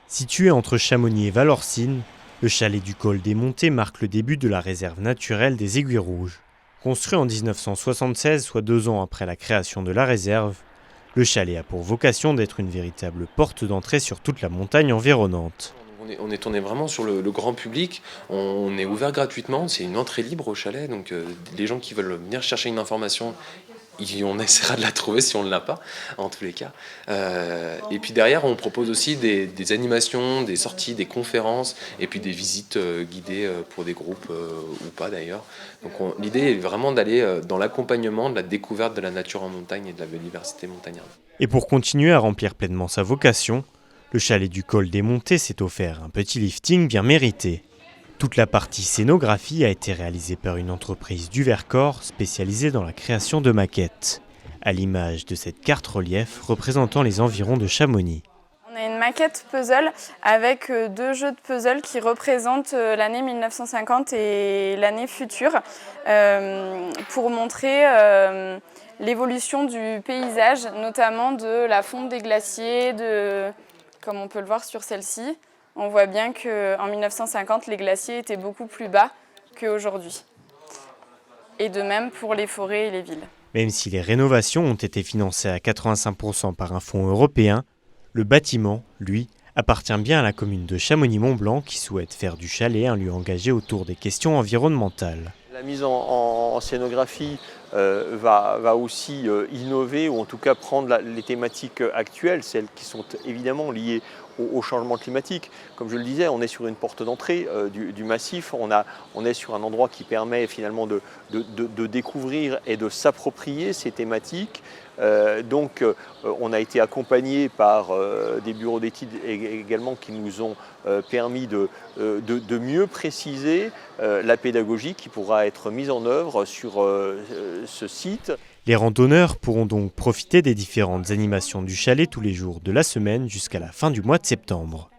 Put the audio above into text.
Situé entre Chamonix et Valorcine, le chalet du col des Montées marque le début de la réserve naturelle des Aiguilles Rouges. Construit en 1976, soit 2 ans après la création de la réserve, le chalet a pour vocation d'être une véritable porte d'entrée sur toute la montagne environnante. On est tourné vraiment sur le grand public, on est ouvert gratuitement, c'est une entrée libre au chalet, donc les gens qui veulent venir chercher une information, on essaiera de la trouver si on ne l'a pas, en tous les cas. Et puis derrière, on propose aussi des animations, des sorties, des conférences, et puis des visites guidées pour des groupes ou pas d'ailleurs. Donc l'idée est vraiment d'aller dans l'accompagnement de la découverte de la nature en montagne et de la biodiversité montagnarde. Et pour continuer à remplir pleinement sa vocation, le chalet du col des Montées s'est offert un petit lifting bien mérité. Toute la partie scénographie a été réalisée par une entreprise du Vercors spécialisée dans la création de maquettes, à l'image de cette carte relief représentant les environs de Chamonix. On a une maquette puzzle avec 2 jeux de puzzle qui représentent l'année 1950 et l'année future pour montrer l'évolution du paysage, notamment de la fonte des glaciers, comme on peut le voir sur celle-ci. On voit bien qu'en 1950, les glaciers étaient beaucoup plus bas qu'aujourd'hui. Et de même pour les forêts et les villes. Même si les rénovations ont été financées à 85% par un fonds européen, le bâtiment, lui, appartient bien à la commune de Chamonix-Mont-Blanc qui souhaite faire du chalet un lieu engagé autour des questions environnementales. La mise en scénographie va aussi innover ou en tout cas prendre les thématiques actuelles, celles qui sont évidemment liées au changement climatique. Comme je le disais, on est sur une porte d'entrée du massif, on est sur un endroit qui permet finalement de découvrir et de s'approprier ces thématiques. Donc on a été accompagné par des bureaux d'études également qui nous ont permis de mieux préciser la pédagogie qui pourra être mise en œuvre sur ce site. Les randonneurs pourront donc profiter des différentes animations du chalet tous les jours de la semaine jusqu'à la fin du mois de septembre.